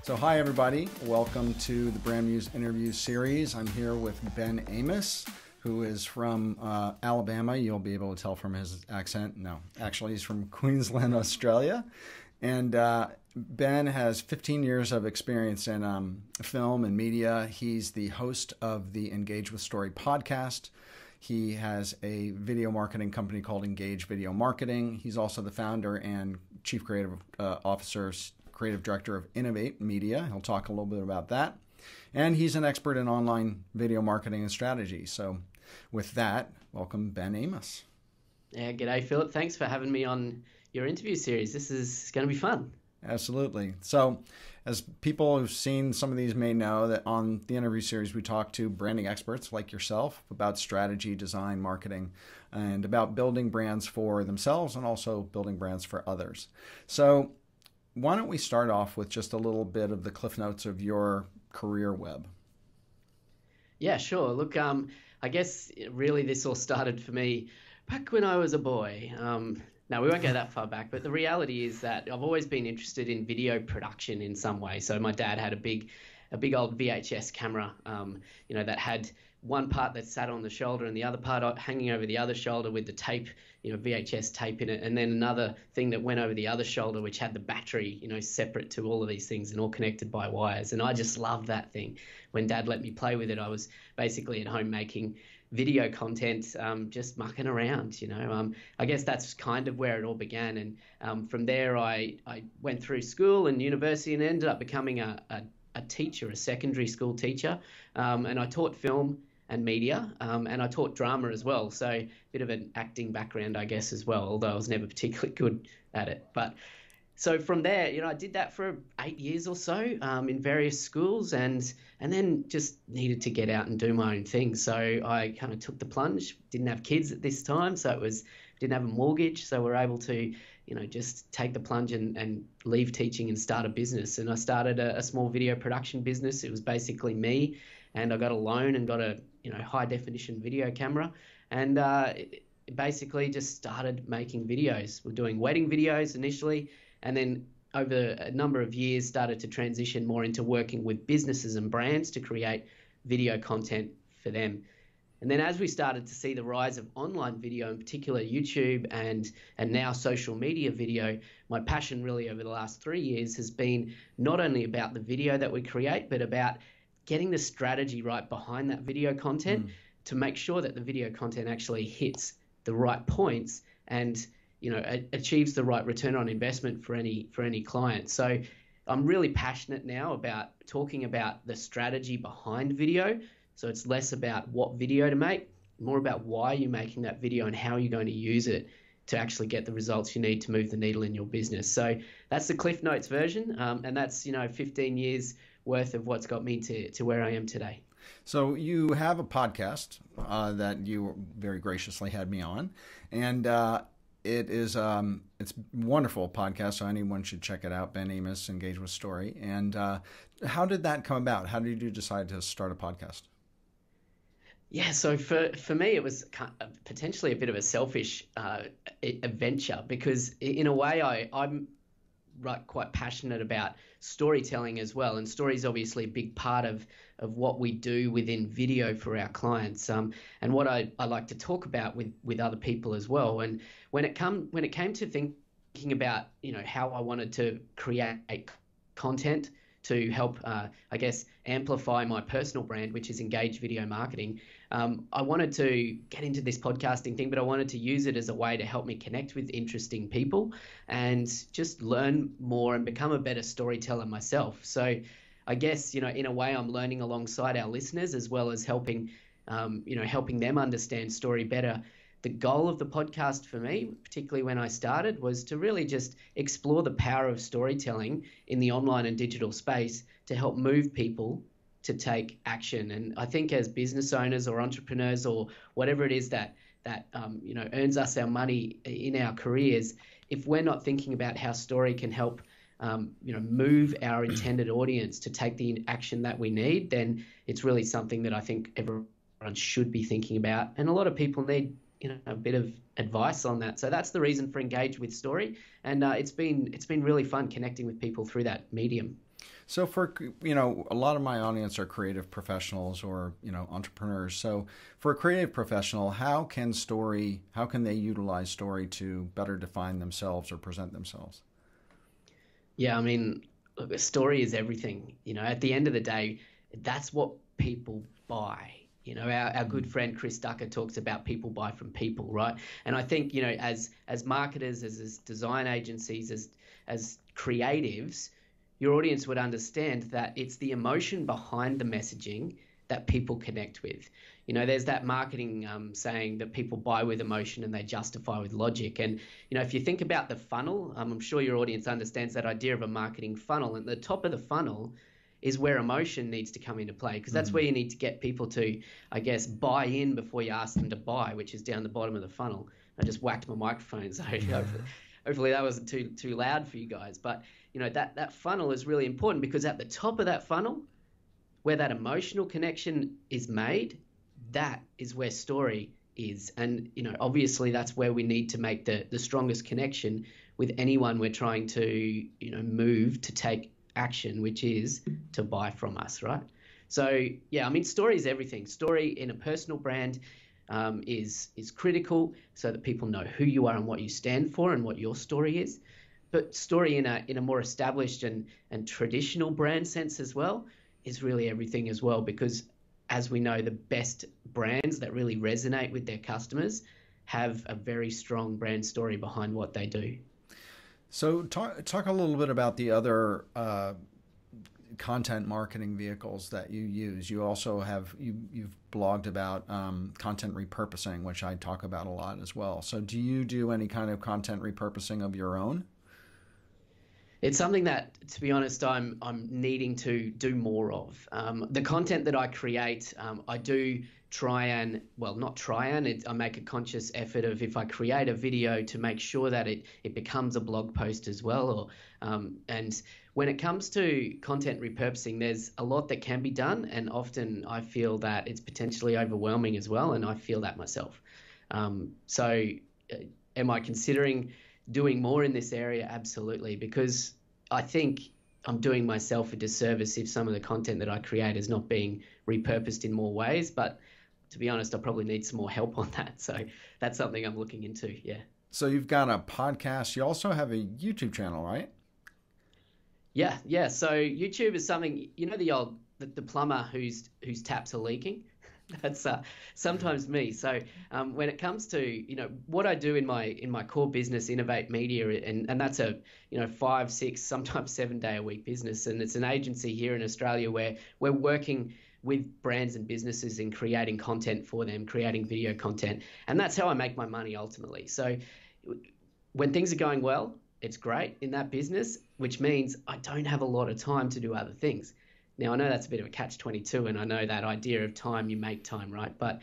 So hi everybody, welcome to the Brand Muse interview series. I'm here with Ben Amos, who is from Alabama. You'll be able to tell from his accent. No, actually he's from Queensland, Australia. And Ben has 15 years of experience in film and media. He's the host of the Engage with Story podcast. He has a video marketing company called Engage Video Marketing. He's also the founder and chief creative officer, creative director of Innovate Media. He'll talk a little bit about that. And he's an expert in online video marketing and strategy. So with that, welcome Ben Amos. Yeah, g'day Philip. Thanks for having me on your interview series. This is going to be fun. Absolutely. So as people who've seen some of these may know, that on the interview series we talk to branding experts like yourself about strategy, design, marketing, and about building brands for themselves and also building brands for others. So why don't we start off with just a little bit of the cliff notes of your career web? Yeah, sure. Look, I guess really this all started for me back when I was a boy. No, we won't go that far back, but the reality is that I've always been interested in video production in some way. So my dad had a big old VHS camera, that had one part that sat on the shoulder and the other part hanging over the other shoulder with the tape, VHS tape in it, and then another thing that went over the other shoulder which had the battery, separate to all of these things and all connected by wires. And I just loved that thing. When Dad let me play with it, I was basically at home making video content, just mucking around, I guess that's kind of where it all began. And from there, I went through school and university and ended up becoming a teacher, a secondary school teacher. And I taught film and media, and I taught drama as well. So a bit of an acting background, I guess, as well, although I was never particularly good at it. But so from there, I did that for 8 years or so in various schools, and then just needed to get out and do my own thing. So I kind of took the plunge. Didn't have kids at this time, so didn't have a mortgage, so we're able to just take the plunge and leave teaching and start a business. And I started a small video production business. It was basically me, and I got a loan and got a high definition video camera, and basically just started making videos. We're doing wedding videos initially, and then over a number of years started to transition more into working with businesses and brands to create video content for them. And then as we started to see the rise of online video, in particular YouTube and now social media video, my passion really over the last 3 years has been not only about the video that we create, but about getting the strategy right behind that video content to make sure that the video content actually hits the right points and achieves the right return on investment for any client. So I'm really passionate now about talking about the strategy behind video. So it's less about what video to make, more about why you're making that video and how you're going to use it to actually get the results you need to move the needle in your business. So that's the Cliffnotes version, and that's 15 years worth of what's got me to where I am today. So you have a podcast that you very graciously had me on, and it's a wonderful podcast, so anyone should check it out. Ben Amos, Engage with Story. And how did that come about? How did you decide to start a podcast? Yeah, so for me, it was potentially a bit of a selfish adventure, because in a way I'm quite passionate about storytelling as well, and story is obviously a big part of what we do within video for our clients, and what I like to talk about with other people as well. And when it came to thinking about how I wanted to create content to help amplify my personal brand, which is Engage Video Marketing, I wanted to get into this podcasting thing, but I wanted to use it as a way to help me connect with interesting people and just learn more and become a better storyteller myself. So I guess, in a way I'm learning alongside our listeners, as well as helping them understand story better. The goal of the podcast for me, particularly when I started, was to really just explore the power of storytelling in the online and digital space to help move people to take action. And I think as business owners or entrepreneurs or whatever it is that earns us our money in our careers, if we're not thinking about how story can help move our intended audience to take the action that we need, then it's really something that I think everyone should be thinking about. And a lot of people need a bit of advice on that. So that's the reason for Engage with Story, and it's been really fun connecting with people through that medium. So for, a lot of my audience are creative professionals or, entrepreneurs. So for a creative professional, how can they utilize story to better define themselves or present themselves? Yeah, I mean, look, a story is everything. At the end of the day, that's what people buy. Our good friend Chris Ducker talks about people buy from people, right? And I think, as marketers, as design agencies, as creatives, your audience would understand that it's the emotion behind the messaging that people connect with. There's that marketing saying that people buy with emotion and they justify with logic. And, if you think about the funnel, I'm sure your audience understands that idea of a marketing funnel. And the top of the funnel is where emotion needs to come into play, because that's where you need to get people to, I guess, buy in before you ask them to buy, which is down the bottom of the funnel. I just whacked my microphone, so hopefully that wasn't too loud for you guys. But that funnel is really important, because at the top of that funnel, where that emotional connection is made, that is where story is. And obviously that's where we need to make the strongest connection with anyone we're trying to move to take action, which is to buy from us, right? So yeah, I mean, story is everything. Story in a personal brand is critical, so that people know who you are and what you stand for and what your story is. But story in a more established and traditional brand sense as well is really everything as well, because as we know, the best brands that really resonate with their customers have a very strong brand story behind what they do. So talk a little bit about the other content marketing vehicles that you use. You also you've blogged about content repurposing, which I talk about a lot as well. So do you do any kind of content repurposing of your own? It's something that, to be honest, I'm needing to do more of. The content that I create, I do try and, well, not try and, I make a conscious effort of, if I create a video, to make sure that it becomes a blog post as well. And when it comes to content repurposing, there's a lot that can be done, and often I feel that it's potentially overwhelming as well, and I feel that myself. So am I considering doing more in this area? Absolutely, because I think I'm doing myself a disservice if some of the content that I create is not being repurposed in more ways. But to be honest, I probably need some more help on that. So that's something I'm looking into. Yeah. So you've got a podcast. You also have a YouTube channel, right? Yeah. So YouTube is something, the plumber whose taps are leaking. That's sometimes me. So when it comes to what I do in my core business, Innovate Media, and that's a 5, 6, sometimes 7 day a week business, and it's an agency here in Australia where we're working with brands and businesses in creating content for them, creating video content, and that's how I make my money ultimately. So when things are going well, it's great in that business, which means I don't have a lot of time to do other things. Now, I know that's a bit of a catch-22, and I know that idea of time, you make time, right? But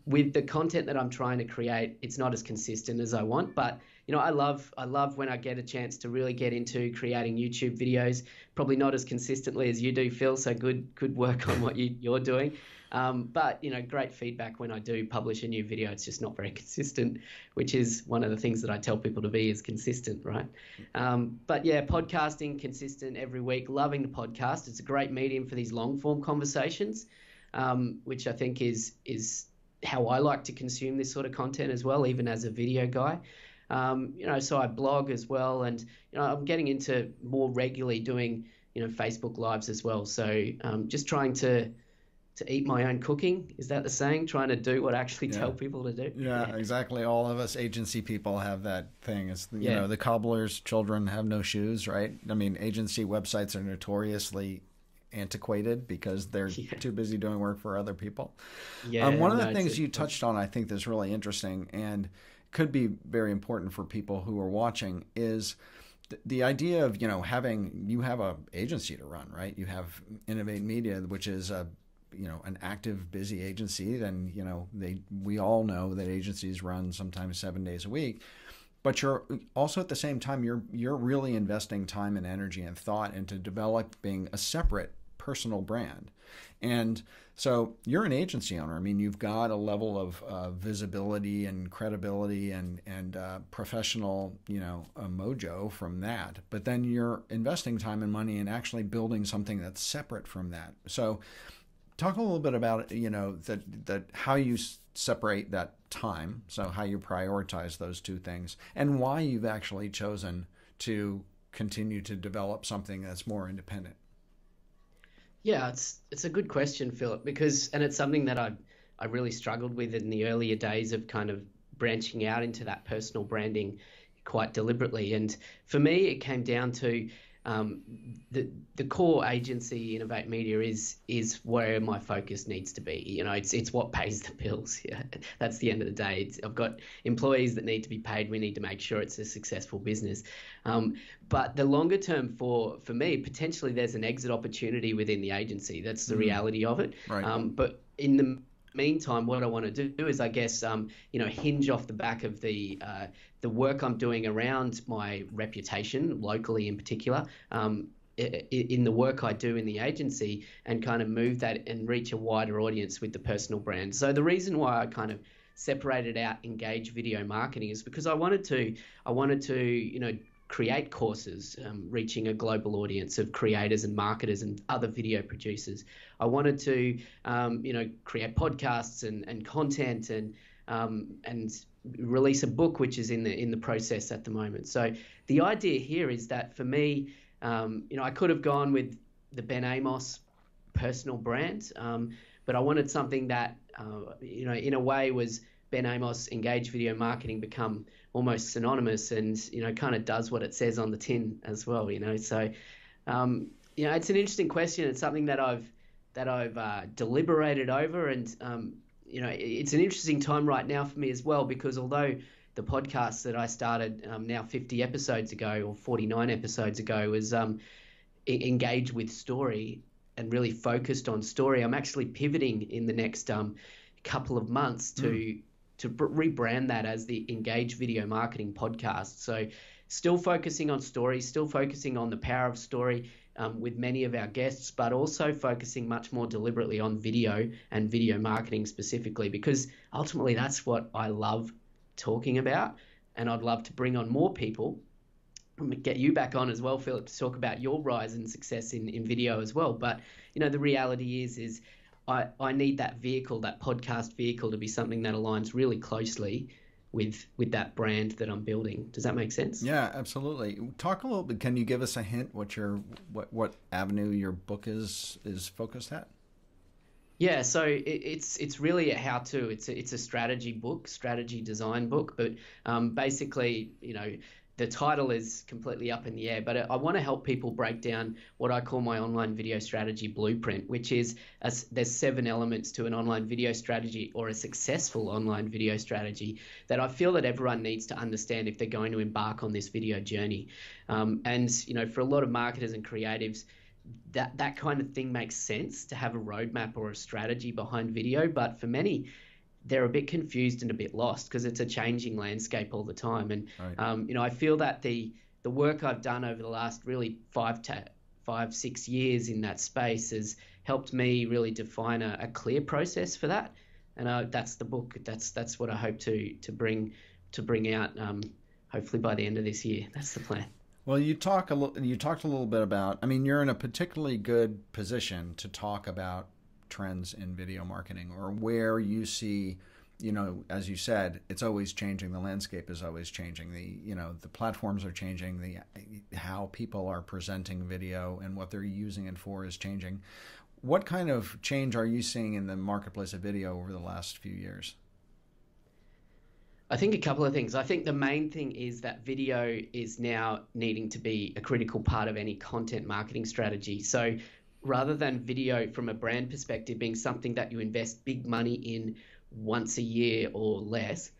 with the content that I'm trying to create, it's not as consistent as I want. But, I love when I get a chance to really get into creating YouTube videos, probably not as consistently as you do, Phil, so good work on what you're doing. But, great feedback when I do publish a new video. It's just not very consistent, which is one of the things that I tell people to be, is consistent, right? But yeah, podcasting, consistent every week, loving the podcast. It's a great medium for these long form conversations, which I think is how I like to consume this sort of content as well, even as a video guy. So I blog as well, and, I'm getting into more regularly doing, Facebook Lives as well. So just trying to eat my own cooking. Is that the saying? Trying to do what I actually tell people to do. Yeah, exactly. All of us agency people have that thing. It's, the cobbler's children have no shoes, right? I mean, agency websites are notoriously antiquated because they're too busy doing work for other people. One of the things you touched on, I think, that's really interesting and could be very important for people who are watching is the idea of, you have a agency to run, right? You have Innovate Media, which is an active, busy agency. Then, we all know that agencies run sometimes 7 days a week, but you're also at the same time, you're really investing time and energy and thought into developing a separate personal brand. And so you're an agency owner. I mean, you've got a level of visibility and credibility and professional, mojo from that. But then you're investing time and money in actually building something that's separate from that. So talk a little bit about, that how you separate that time, so how you prioritize those two things, and why you've actually chosen to continue to develop something that's more independent. Yeah, it's a good question, Philip, and it's something that I really struggled with in the earlier days of kind of branching out into that personal branding quite deliberately. And for me, it came down to the core agency, Innovate Media, is where my focus needs to be. It's what pays the bills. Yeah, that's the end of the day. I've got employees that need to be paid. We need to make sure it's a successful business. But the longer term for me, potentially there's an exit opportunity within the agency. That's the reality of it. Right. But in the meantime, what I want to do is, I guess, hinge off the back of the work I'm doing around my reputation locally, in particular, in the work I do in the agency, and kind of move that and reach a wider audience with the personal brand. So the reason why I kind of separated out engage video marketing is because I wanted to create courses reaching a global audience of creators and marketers and other video producers. I wanted to create podcasts and content and release a book, which is in the process at the moment. So the idea here is that for me, I could have gone with the Ben Amos personal brand, but I wanted something that in a way was Ben Amos engage video marketing become almost synonymous, and kind of does what it says on the tin as well. So it's an interesting question. It's something that I've deliberated over, and it's an interesting time right now for me as well, because although the podcast that I started now 50 episodes ago or 49 episodes ago was engaged with story and really focused on story, I'm actually pivoting in the next couple of months to rebrand that as the Engage Video Marketing Podcast. So still focusing on story, still focusing on the power of story with many of our guests, but also focusing much more deliberately on video and video marketing specifically, because ultimately that's what I love talking about, and I'd love to bring on more people. Get you back on as well, Philip, to talk about your rise and success in video as well. But the reality is I need that vehicle, that podcast vehicle, to be something that aligns really closely with that brand that I'm building. Does that make sense? Yeah, absolutely. Talk a little bit. Can you give us a hint what avenue your book is focused at? Yeah, so it's really a how-to. It's a strategy book, strategy design book. But basically, the title is completely up in the air, but I want to help people break down what I call my online video strategy blueprint, which is there's 7 elements to an online video strategy, or a successful online video strategy, that I feel that everyone needs to understand if they're going to embark on this video journey. And for a lot of marketers and creatives, that kind of thing makes sense, to have a roadmap or a strategy behind video. But for many, they're a bit confused and a bit lost, because it's a changing landscape all the time. And right. I feel that the work I've done over the last really 5-6 years in that space has helped me really define a clear process for that. And that's the book. That's what I hope to bring out hopefully by the end of this year. That's the plan. Well, you talked a little bit about, you're in a particularly good position to talk about trends in video marketing, or where you see, as you said, it's always changing. The landscape is always changing. The platforms are changing. How people are presenting video and what they're using it for is changing. What kind of change are you seeing in the marketplace of video over the last few years? I think a couple of things. I think the main thing is that video is now needing to be a critical part of any content marketing strategy. So rather than video from a brand perspective being something that you invest big money in once a year or less,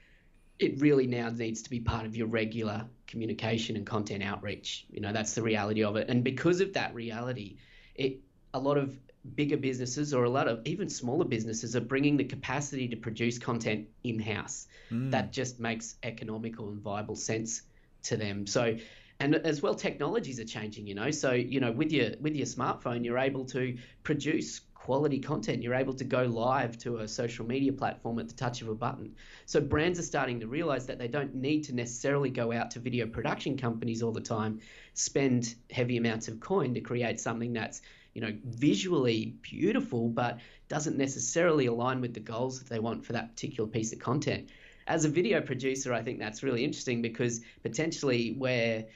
it really now needs to be part of your regular communication and content outreach. That's the reality of it. And because of that reality, a lot of bigger businesses, or a lot of even smaller businesses, are bringing the capacity to produce content in-house. That just makes economical and viable sense to them. So And as well, technologies are changing, so with your smartphone, you're able to produce quality content. You're able to go live to a social media platform at the touch of a button. So brands are starting to realize that they don't need to necessarily go out to video production companies all the time, spend heavy amounts of coin to create something that's visually beautiful, but doesn't necessarily align with the goals that they want for that particular piece of content. As a video producer, I think that's really interesting, because potentially we're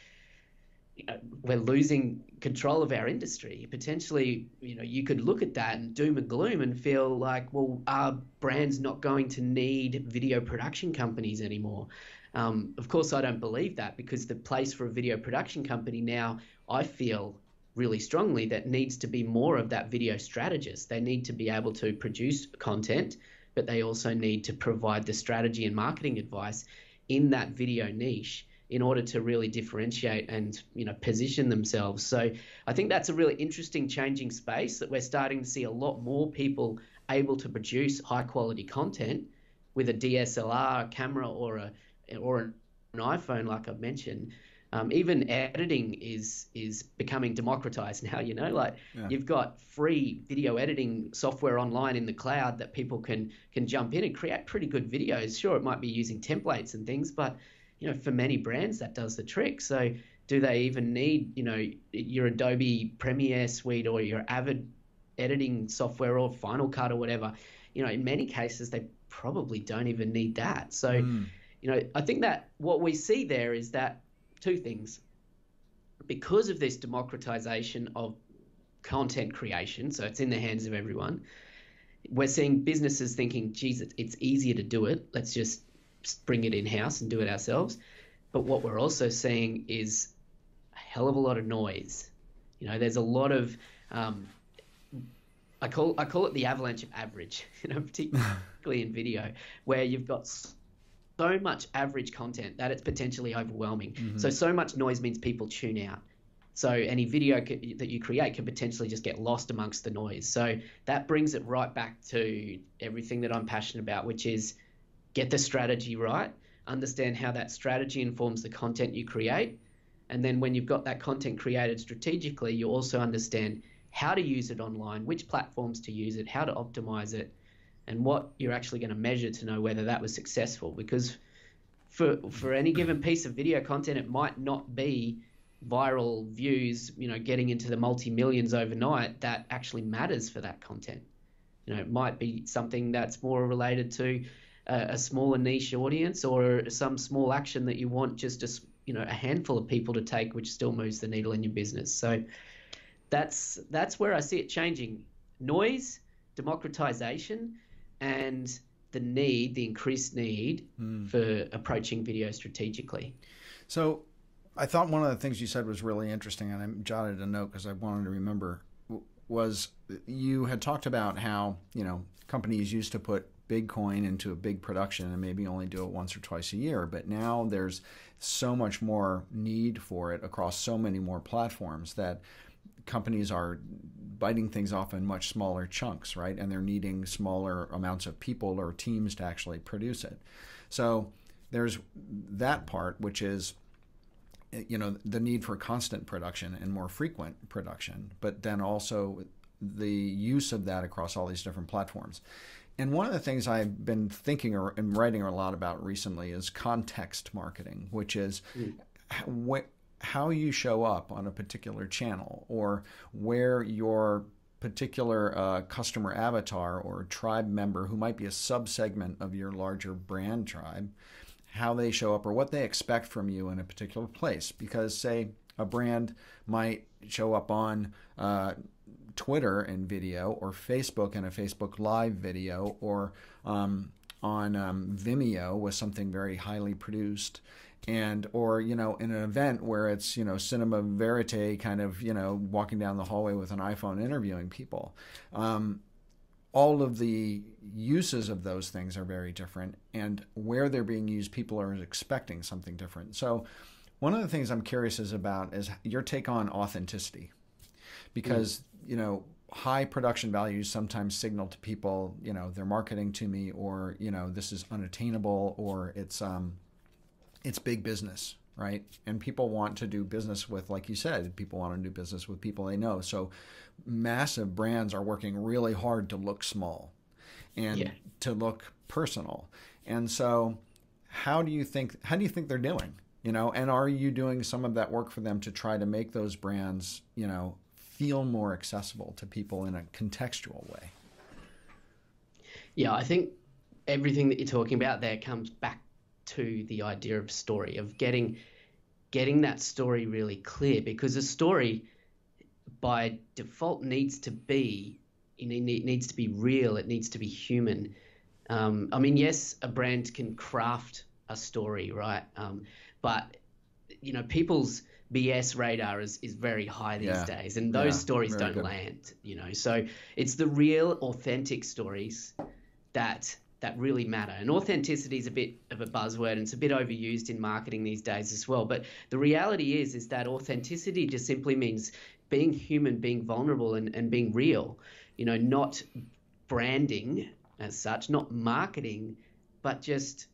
losing control of our industry. Potentially, you could look at that and doom and gloom and feel like, well, are brands not going to need video production companies anymore? Of course, I don't believe that, because the place for a video production company now, I feel really strongly, that needs to be more of that video strategist. They need to be able to produce content, but they also need to provide the strategy and marketing advice in that video niche in order to really differentiate and position themselves. So I think that's a really interesting changing space, that we're starting to see a lot more people able to produce high quality content with a DSLR camera or an iPhone, like I mentioned. Even editing is becoming democratized now. You've got free video editing software online in the cloud that people can jump in and create pretty good videos. Sure, it might be using templates and things, but for many brands, that does the trick. So do they even need, your Adobe Premiere Suite or your Avid editing software or Final Cut or whatever? In many cases, they probably don't even need that. So, I think that what we see there is that two things. Because of this democratization of content creation, so it's in the hands of everyone, we're seeing businesses thinking, geez, it's easier to do it. Let's just bring it in-house and do it ourselves. But what we're also seeing is a hell of a lot of noise. There's a lot of I call it the avalanche of average, particularly in video, where you've got so much average content that it's potentially overwhelming. Mm-hmm. So much noise means people tune out. So any video that you create can potentially just get lost amongst the noise. So that brings it right back to everything that I'm passionate about, which is get the strategy right, understand how that strategy informs the content you create. And then when you've got that content created strategically, you also understand how to use it online, which platforms to use it, how to optimize it, and what you're actually going to measure to know whether that was successful. Because for any given piece of video content, it might not be viral views, getting into the multi-millions overnight that actually matters for that content. It might be something that's more related to a smaller niche audience, or some small action that you want just a handful of people to take, which still moves the needle in your business. So that's where I see it changing. Noise, democratization, and the increased need for approaching video strategically. So I thought one of the things you said was really interesting, and I jotted a note because I wanted to remember, was you had talked about how, companies used to put big coin into a big production and maybe only do it once or twice a year, but now there's so much more need for it across so many more platforms that companies are biting things off in much smaller chunks, right? And they're needing smaller amounts of people or teams to actually produce it. So there's that part, which is, the need for constant production and more frequent production, but then also the use of that across all these different platforms. And one of the things I've been thinking and writing a lot about recently is context marketing, which is how you show up on a particular channel, or where your particular customer avatar or tribe member, who might be a subsegment of your larger brand tribe, how they show up or what they expect from you in a particular place. Because, say, a brand might show up on Twitter in video, or Facebook in a Facebook Live video, or on Vimeo with something very highly produced, or in an event where it's cinema verite, kind of walking down the hallway with an iPhone interviewing people. All of the uses of those things are very different, and where they're being used, people are expecting something different. So one of the things I'm curious about is your take on authenticity, because high production values sometimes signal to people, they're marketing to me, or this is unattainable, or it's big business, right? And people want to do business with, like you said, people want to do business with people they know. So massive brands are working really hard to look small and to look personal. And so how do you think they're doing? And are you doing some of that work for them to try to make those brands, feel more accessible to people in a contextual way? Yeah, I think everything that you're talking about there comes back to the idea of story, of getting that story really clear, because a story by default needs to be real. It needs to be human. Yes, a brand can craft a story, right? But people's BS radar is very high these days, and those stories don't land. So it's the real, authentic stories that really matter. And authenticity is a bit of a buzzword, and it's a bit overused in marketing these days as well. But the reality is that authenticity just simply means being human, being vulnerable, and being real. Not branding as such, not marketing, but just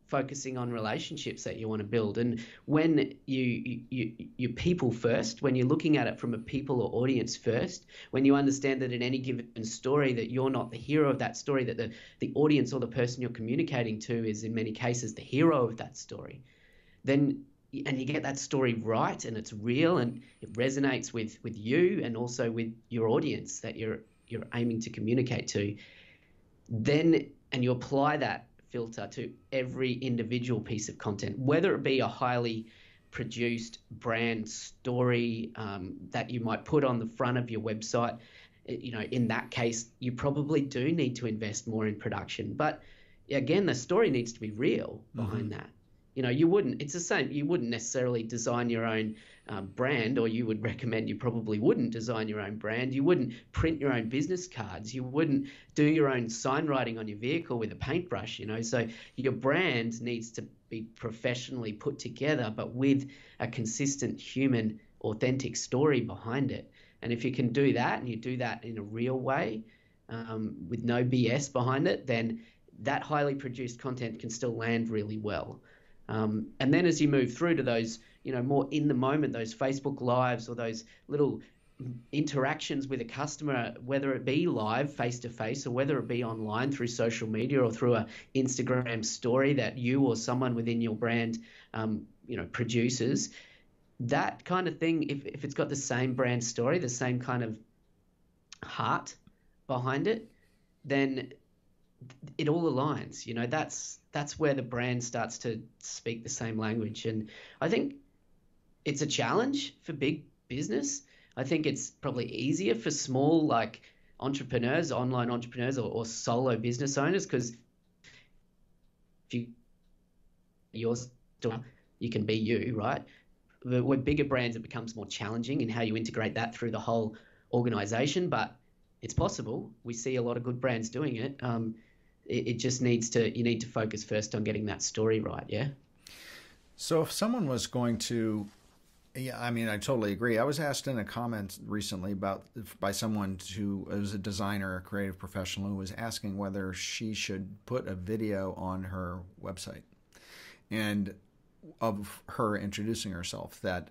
focusing on relationships that you want to build. And when you people first, when you're looking at it from a people or audience first, when you understand that in any given story that you're not the hero of that story, that the audience or the person you're communicating to is in many cases the hero of that story, then and you get that story right and it's real and it resonates with you and also with your audience that you're aiming to communicate to, then and you apply that filter to every individual piece of content, whether it be a highly produced brand story that you might put on the front of your website. In that case, you probably do need to invest more in production. But again, the story needs to be real behind that. You wouldn't necessarily design your own brand, or you would recommend you probably wouldn't design your own brand. You wouldn't print your own business cards. You wouldn't do your own sign writing on your vehicle with a paintbrush, So your brand needs to be professionally put together, but with a consistent human, authentic story behind it. And if you can do that, and you do that in a real way, with no BS behind it, then that highly produced content can still land really well. And then as you move through to those, more in the moment, those Facebook Lives or those little interactions with a customer, whether it be live face to face or whether it be online through social media or through a Instagram story that you or someone within your brand, produces, that kind of thing, if it's got the same brand story, the same kind of heart behind it, then it all aligns. That's where the brand starts to speak the same language. And I think it's a challenge for big business. I think it's probably easier for small, like entrepreneurs, online entrepreneurs, or solo business owners, because if you're still, you can be you, right? But with bigger brands, it becomes more challenging in how you integrate that through the whole organization. But it's possible. We see a lot of good brands doing it. It just you need to focus first on getting that story right. Yeah. So if someone was going to, I totally agree. I was asked in a comment recently by someone who was a designer, a creative professional, who was asking whether she should put a video on her website and of her introducing herself that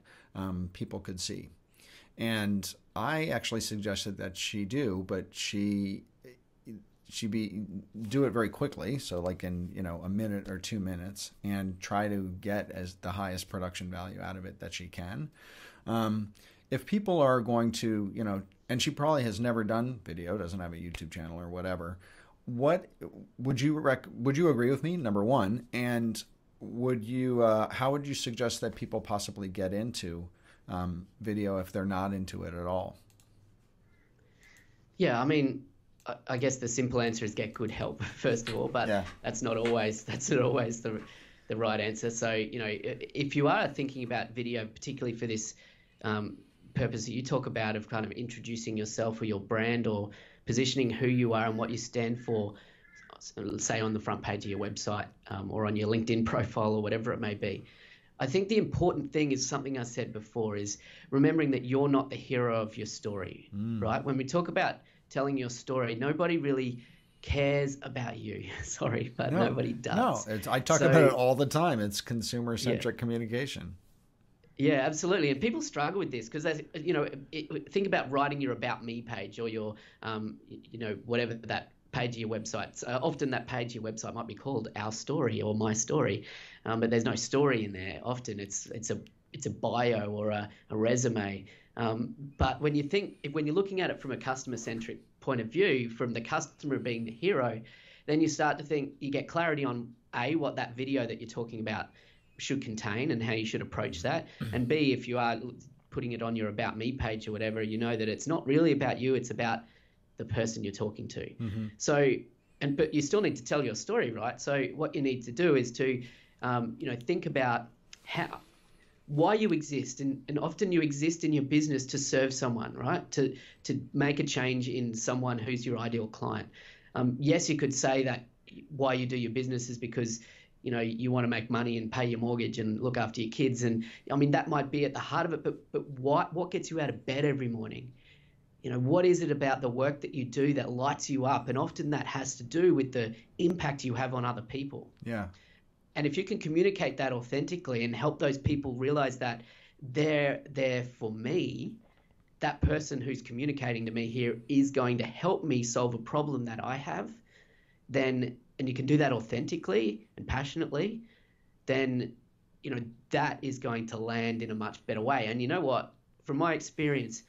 people could see. And I actually suggested that she do, but she do it very quickly, so like in a minute or 2 minutes, and try to get as the highest production value out of it that she can. If people are going to, and she probably has never done video, doesn't have a YouTube channel or whatever, what would you agree with me, number one, and would you how would you suggest that people possibly get into video if they're not into it at all? Yeah, I guess the simple answer is get good help first of all, but that's not always the right answer. So if you are thinking about video, particularly for this purpose that you talk about of kind of introducing yourself or your brand or positioning who you are and what you stand for, say on the front page of your website or on your LinkedIn profile or whatever it may be, I think the important thing is something I said before, is remembering that you're not the hero of your story, right? When we talk about telling your story, nobody really cares about you. Sorry, but nobody does. No, I talk about it all the time. It's consumer-centric communication. Yeah, absolutely. And people struggle with this because, think about writing your About Me page or your, whatever that page of your website. Often that page of your website might be called Our Story or My Story, but there's no story in there. Often it's a bio or a resume. But when you're looking at it from a customer-centric point of view, from the customer being the hero, then you start to think, you get clarity on A, what that video that you're talking about should contain and how you should approach that. And B, if you are putting it on your About Me page or whatever, you know that it's not really about you, it's about the person you're talking to. Mm-hmm. But you still need to tell your story, right? So what you need to do is to, think about why you exist, and often you exist in your business to serve someone, right? To make a change in someone who's your ideal client. Yes, you could say that why you do your business is because you want to make money and pay your mortgage and look after your kids, and I mean that might be at the heart of it. But what gets you out of bed every morning? What is it about the work that you do that lights you up? And often that has to do with the impact you have on other people. Yeah. And if you can communicate that authentically and help those people realize that they're there for me, that person who's communicating to me here is going to help me solve a problem that I have, and you can do that authentically and passionately, then, that is going to land in a much better way. And you know what? From my experience,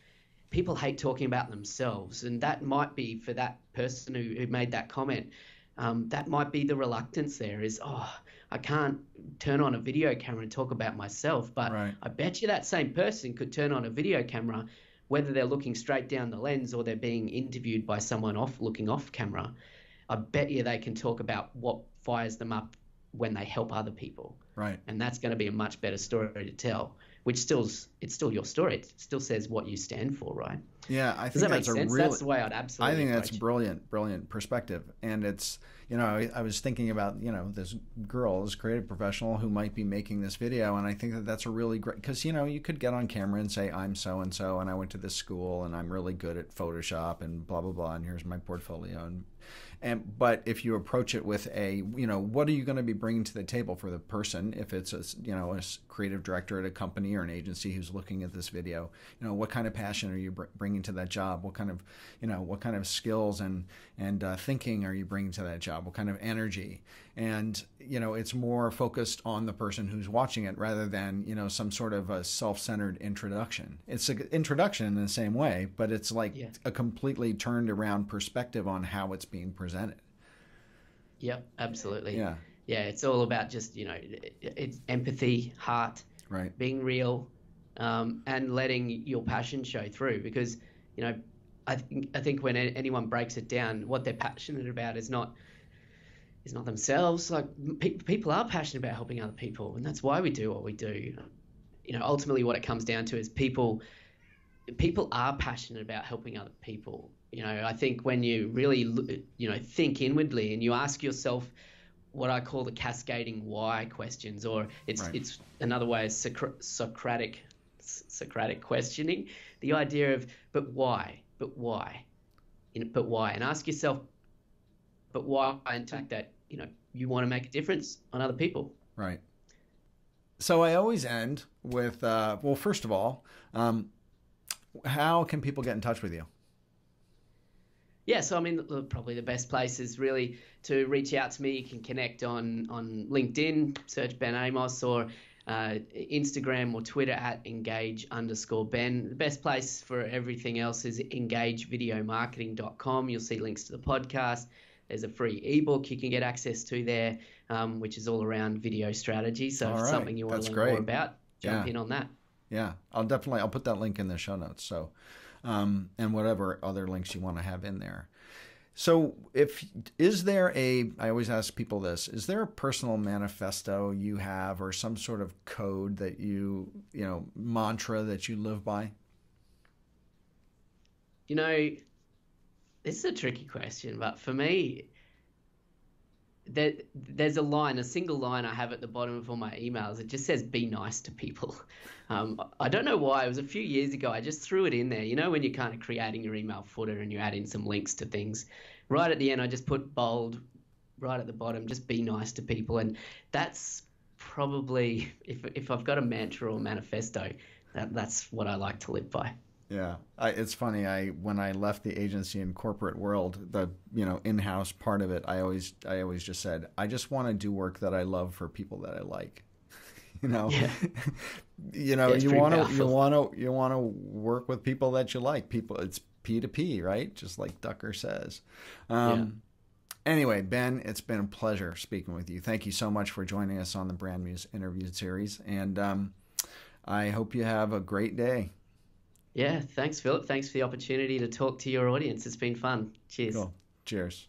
people hate talking about themselves. And that might be for that person who made that comment. That might be the reluctance there is, I can't turn on a video camera and talk about myself. But right. I bet you that same person could turn on a video camera, whether they're looking straight down the lens or they're being interviewed by someone looking off camera. I bet you they can talk about what fires them up when they help other people. Right. And that's going to be a much better story to tell, it's still your story. It still says what you stand for, right? Yeah, I think Does that make sense? That's the way I'd absolutely I think approach that's brilliant perspective. And it's, I was thinking about, this girl, this creative professional who might be making this video. And I think that that's a really great, because, you could get on camera and say, I'm so-and-so, and I went to this school and I'm really good at Photoshop and blah, blah, blah. And here's my portfolio. But if you approach it with what are you going to be bringing to the table for the person? If it's a creative director at a company or an agency who's looking at this video, what kind of passion are you bringing to that job? What kind of skills and thinking are you bringing to that job? What kind of energy? And it's more focused on the person who's watching it rather than some sort of a self-centered introduction. It's an introduction in the same way, but it's like a completely turned around perspective on how it's being presented. Yep, absolutely. Yeah, it's all about just it's empathy, heart, right, being real, and letting your passion show through. Because I think when anyone breaks it down, what they're passionate about is not themselves. Like people are passionate about helping other people, and that's why we do what we do. Ultimately what it comes down to is people are passionate about helping other people. I think when you really think inwardly and you ask yourself what I call the cascading why questions, or it's another way of Socratic questioning, the idea of but why, and ask yourself but why, and fact that you want to make a difference on other people. Right. So I always end with well, first of all, how can people get in touch with you? Yeah, so I mean, probably the best place is really to reach out to me. You can connect on LinkedIn, search Ben Amos, or Instagram or Twitter at engage_Ben. The best place for everything else is engagevideomarketing.com. You'll see links to the podcast. There's a free ebook you can get access to there, which is all around video strategy. So if it's something you want to learn more about, jump in on that. Yeah, I'll put that link in the show notes. So, and whatever other links you want to have in there. So I always ask people this, is there a personal manifesto you have or some sort of code that mantra that you live by? This is a tricky question, but for me, there's a single line I have at the bottom of all my emails. It just says, "Be nice to people." I don't know why. It was a few years ago. I just threw it in there. You know, when you're kind of creating your email footer and you add in some links to things, right at the end, I just put bold, right at the bottom, just be nice to people. And that's probably, if I've got a mantra or manifesto, that's what I like to live by. Yeah, it's funny. When I left the agency and corporate world, the in-house part of it, I always just said, I just want to do work that I love for people that I like. Yeah. You want to work with people that you like. People, it's P2P, right? Just like Ducker says. Anyway, Ben, it's been a pleasure speaking with you. Thank you so much for joining us on the Brand Muse interview series, and I hope you have a great day. Yeah, thanks, Philip. Thanks for the opportunity to talk to your audience. It's been fun. Cheers. Cool. Cheers.